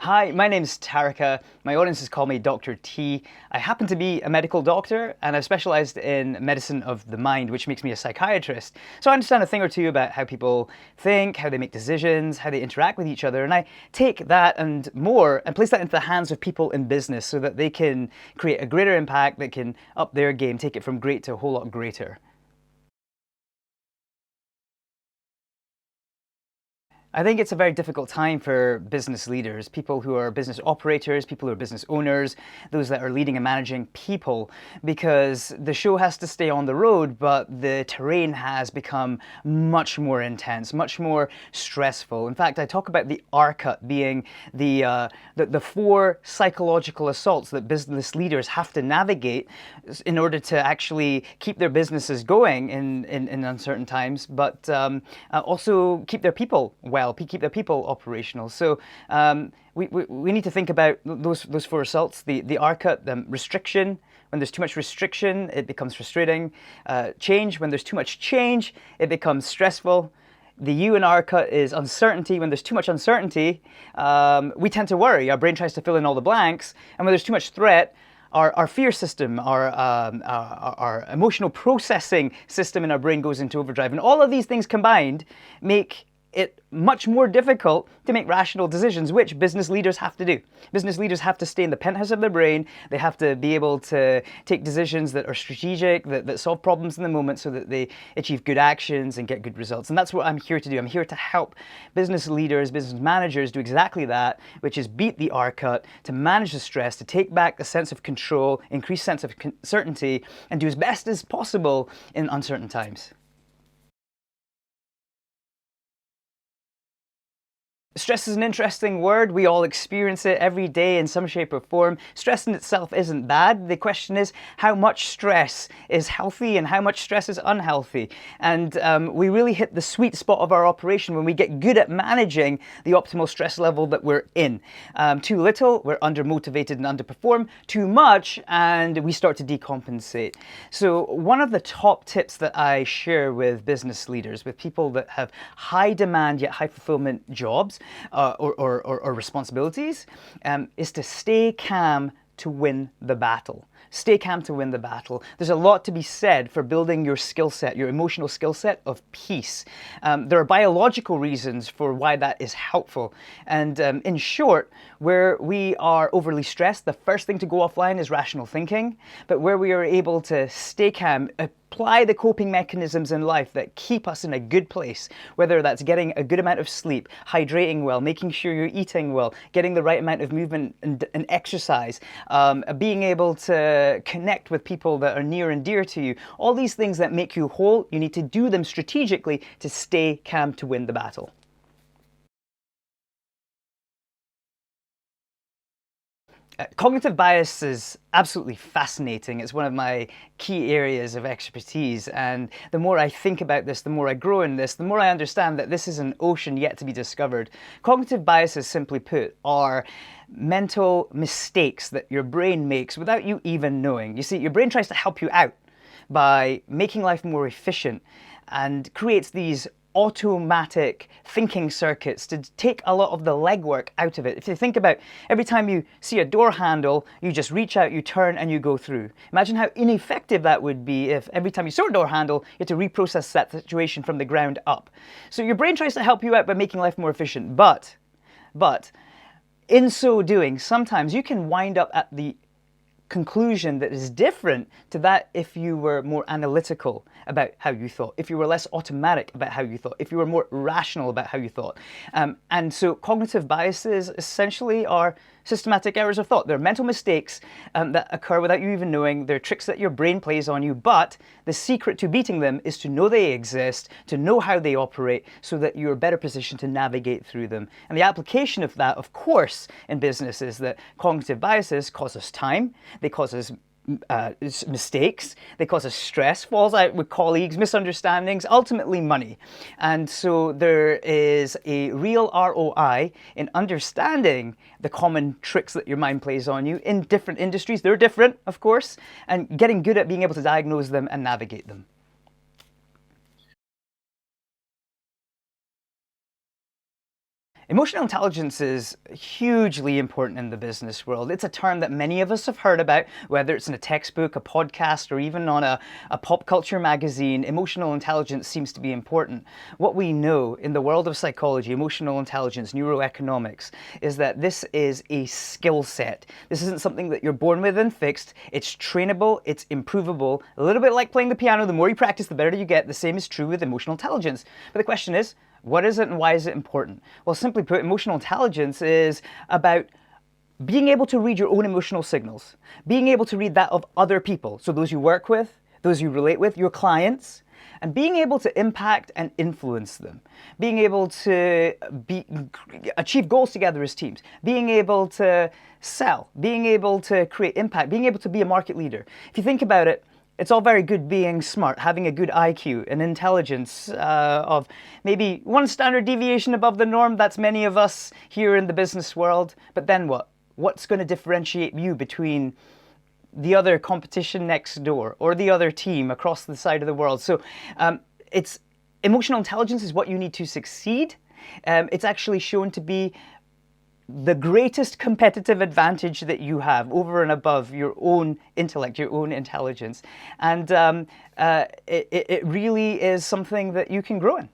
Hi, my name's Tharaka. My audiences call me Dr. T. I happen to be a medical doctor and I've specialized in medicine of the mind, which makes me a psychiatrist. So I understand a thing or two about how people think, how they make decisions, how they interact with each other, and I take that and more and place that into the hands of people in business so that they can create a greater impact, that can up their game, take it from great to a whole lot greater. I think it's a very difficult time for business leaders, people who are business operators, people who are business owners, those that are leading and managing people, because the show has to stay on the road, but the terrain has become much more intense, much more stressful. In fact, I talk about the R-cut being the four psychological assaults that business leaders have to navigate in order to actually keep their businesses going in uncertain times, but also keep their people well, keep their people operational. So we need to think about those four assaults. The R-cut, the restriction. When there's too much restriction, it becomes frustrating. Change. When there's too much change, it becomes stressful. The U in R-cut is uncertainty. When there's too much uncertainty, we tend to worry. Our brain tries to fill in all the blanks. And when there's too much threat, our fear system, our emotional processing system in our brain goes into overdrive. And all of these things combined make it much more difficult to make rational decisions, which business leaders have to do. Business leaders have to stay in the penthouse of their brain. They have to be able to take decisions that are strategic, that solve problems in the moment so that they achieve good actions and get good results. And that's what I'm here to do. I'm here to help business leaders, business managers do exactly that, which is beat the R-cut, to manage the stress, to take back a sense of control, increase sense of certainty, and do as best as possible in uncertain times. Stress is an interesting word. We all experience it every day in some shape or form. Stress in itself isn't bad. The question is how much stress is healthy and how much stress is unhealthy. And we really hit the sweet spot of our operation when we get good at managing the optimal stress level that we're in. Too little, we're undermotivated and underperform. Too much, and we start to decompensate. So one of the top tips that I share with business leaders, with people that have high demand yet high fulfillment jobs, or responsibilities, is to stay calm to win the battle. Stay calm to win the battle. There's a lot to be said for building your skill set, your emotional skill set of peace. There are biological reasons for why that is helpful. And in short, where we are overly stressed, the first thing to go offline is rational thinking. But where we are able to stay calm, apply the coping mechanisms in life that keep us in a good place, whether that's getting a good amount of sleep, hydrating well, making sure you're eating well, getting the right amount of movement and exercise, being able to connect with people that are near and dear to you. All these things that make you whole, you need to do them strategically to stay calm to win the battle. Cognitive bias is absolutely fascinating. It's one of my key areas of expertise. And the more I think about this, the more I grow in this, the more I understand that this is an ocean yet to be discovered. Cognitive biases, simply put, are mental mistakes that your brain makes without you even knowing. You see, your brain tries to help you out by making life more efficient and creates these automatic thinking circuits to take a lot of the legwork out of it. If you think about every time you see a door handle, you just reach out, you turn, and you go through. Imagine how ineffective that would be if every time you saw a door handle, you had to reprocess that situation from the ground up. So your brain tries to help you out by making life more efficient, but in so doing, sometimes you can wind up at the conclusion that is different to that if you were more analytical about how you thought, if you were less automatic about how you thought, if you were more rational about how you thought. And so cognitive biases essentially are systematic errors of thought. They're mental mistakes that occur without you even knowing. They're tricks that your brain plays on you, but the secret to beating them is to know they exist, to know how they operate, so that you're better positioned to navigate through them. And the application of that, of course, in business is that cognitive biases cause us time, they cause us mistakes, they cause us stress, falls out with colleagues, misunderstandings, ultimately money. And so there is a real ROI in understanding the common tricks that your mind plays on you in different industries. They're different, of course, and getting good at being able to diagnose them and navigate them. Emotional intelligence is hugely important in the business world. It's a term that many of us have heard about, whether it's in a textbook, a podcast, or even on a pop culture magazine. Emotional intelligence seems to be important. What we know in the world of psychology, emotional intelligence, neuroeconomics, is that this is a skill set. This isn't something that you're born with and fixed. It's trainable, it's improvable. A little bit like playing the piano, the more you practice, the better you get. The same is true with emotional intelligence. But the question is, what is it and why is it important? Well, simply put, emotional intelligence is about being able to read your own emotional signals, being able to read that of other people, so those you work with, those you relate with, your clients, and being able to impact and influence them, being able to achieve goals together as teams, being able to sell, being able to create impact, being able to be a market leader. If you think about it, it's all very good being smart, having a good IQ, an intelligence of maybe one standard deviation above the norm. That's many of us here in the business world. But then what? What's going to differentiate you between the other competition next door or the other team across the side of the world? So it's emotional intelligence is what you need to succeed. It's actually shown to be the greatest competitive advantage that you have over and above your own intellect, your own intelligence. And it really is something that you can grow in.